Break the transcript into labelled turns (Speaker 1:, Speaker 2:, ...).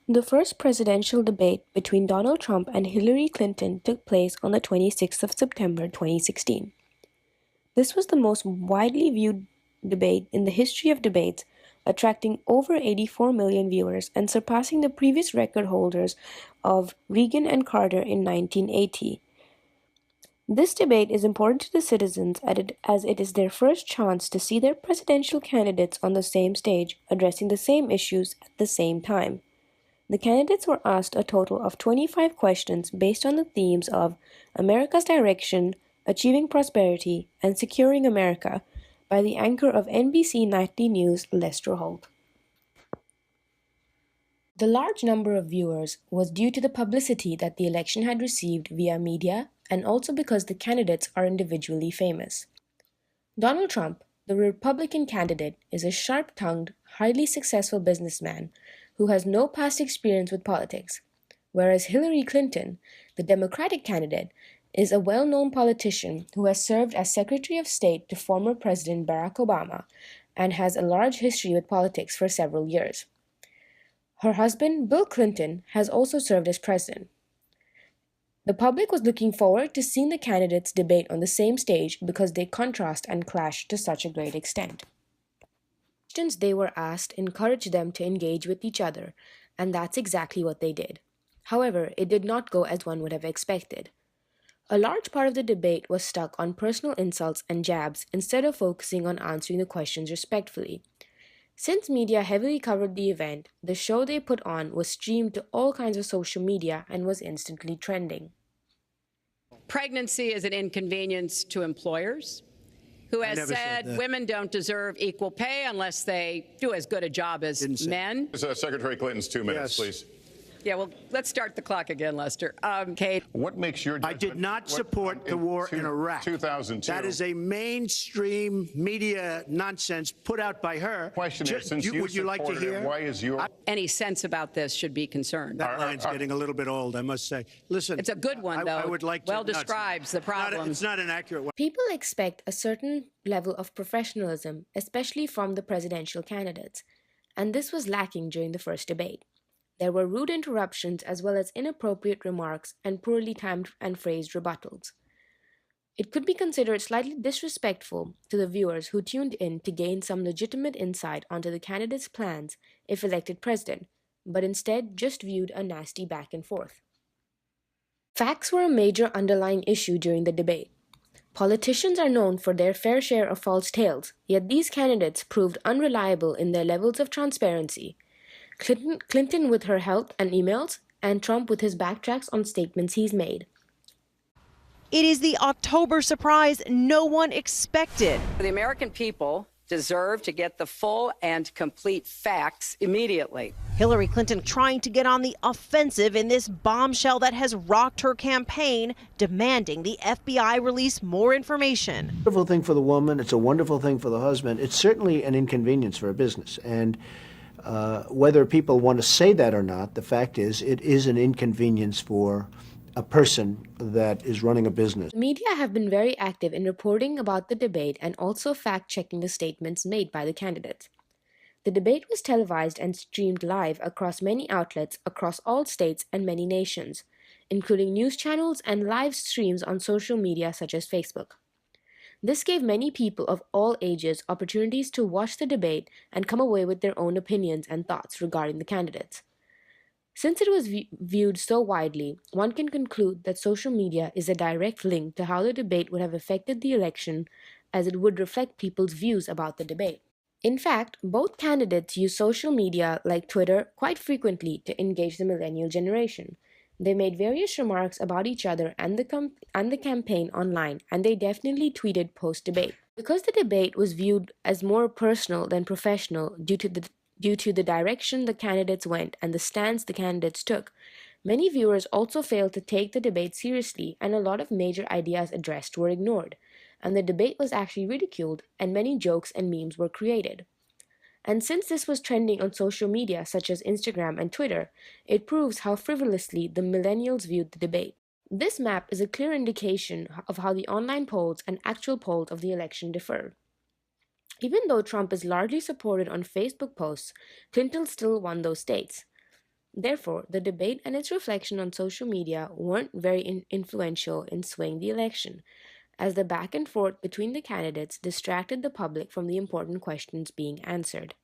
Speaker 1: The first presidential debate between Donald Trump and Hillary Clinton took place on the 26th of September 2016. This was the most widely viewed debate in the history of debates, attracting over 84 million viewers and surpassing the previous record holders of Reagan and Carter in 1980. This debate is important to the citizens as it is their first chance to see their presidential candidates on the same stage, addressing the same issues at the same time. The candidates were asked a total of 25 questions based on the themes of America's direction, achieving prosperity, and securing America by the anchor of NBC Nightly News, Lester Holt. The large number of viewers was due to the publicity that the election had received via media and also because the candidates are individually famous. Donald Trump, the Republican candidate, is a sharp-tongued, highly successful businessman who has no past experience with politics, whereas Hillary Clinton, the Democratic candidate, is a well-known politician who has served as Secretary of State to former President Barack Obama and has a large history with politics for several years. Her husband, Bill Clinton, has also served as president. The public was looking forward to seeing the candidates debate on the same stage because they contrast and clash to such a great extent. Questions they were asked encouraged them to engage with each other, and that's exactly what they did. However, it did not go as one would have expected. A large part of the debate was stuck on personal insults and jabs instead of focusing on answering the questions respectfully. Since media heavily covered the event, the show they put on was streamed to all kinds of social media and was instantly trending.
Speaker 2: Pregnancy is an inconvenience to employers, who has said women don't deserve equal pay unless they do as good a job as men.
Speaker 3: Secretary Clinton's 2 minutes, please.
Speaker 2: Yeah, well, let's start the clock again, Lester. Kate.
Speaker 3: What makes your
Speaker 4: I did not support the war in Iraq.
Speaker 3: 2002.
Speaker 4: That is a mainstream media nonsense put out by her.
Speaker 3: Question is, since you
Speaker 4: would you like to hear?
Speaker 3: Why is your
Speaker 2: Any sense about this should be concerned.
Speaker 4: That line's getting a little bit old, I must say. Listen,
Speaker 2: it's a good one, though.
Speaker 4: I would like to.
Speaker 2: Well describes the problem.
Speaker 4: It's not an accurate one.
Speaker 1: People expect a certain level of professionalism, especially from the presidential candidates, and this was lacking during the first debate. There were rude interruptions as well as inappropriate remarks and poorly timed and phrased rebuttals. It could be considered slightly disrespectful to the viewers who tuned in to gain some legitimate insight onto the candidate's plans if elected president, but instead just viewed a nasty back and forth. Facts were a major underlying issue during the debate. Politicians are known for their fair share of false tales, yet these candidates proved unreliable in their levels of transparency. Clinton with her health and emails, and Trump with his backtracks on statements he's made.
Speaker 5: It is the October surprise no one expected.
Speaker 2: The American people deserve to get the full and complete facts immediately.
Speaker 5: Hillary Clinton trying to get on the offensive in this bombshell that has rocked her campaign, demanding the FBI release more information.
Speaker 6: Wonderful thing for the woman. It's a wonderful thing for the husband. It's certainly an inconvenience for a business. And whether people want to say that or not, the fact is it is an inconvenience for a person that is running a business.
Speaker 1: The media have been very active in reporting about the debate and also fact-checking the statements made by the candidates. The debate was televised and streamed live across many outlets across all states and many nations, including news channels and live streams on social media such as Facebook. This gave many people of all ages opportunities to watch the debate and come away with their own opinions and thoughts regarding the candidates. Since it was viewed so widely, one can conclude that social media is a direct link to how the debate would have affected the election, as it would reflect people's views about the debate. In fact, both candidates use social media like Twitter quite frequently to engage the millennial generation. They made various remarks about each other and the campaign online, and they definitely tweeted post-debate. Because the debate was viewed as more personal than professional due to the direction the candidates went and the stance the candidates took, many viewers also failed to take the debate seriously, and a lot of major ideas addressed were ignored, and the debate was actually ridiculed, and many jokes and memes were created. And since this was trending on social media such as Instagram and Twitter, it proves how frivolously the millennials viewed the debate. This map is a clear indication of how the online polls and actual polls of the election differ. Even though Trump is largely supported on Facebook posts, Clinton still won those states. Therefore, the debate and its reflection on social media weren't very influential in swaying the election, as the back and forth between the candidates distracted the public from the important questions being answered.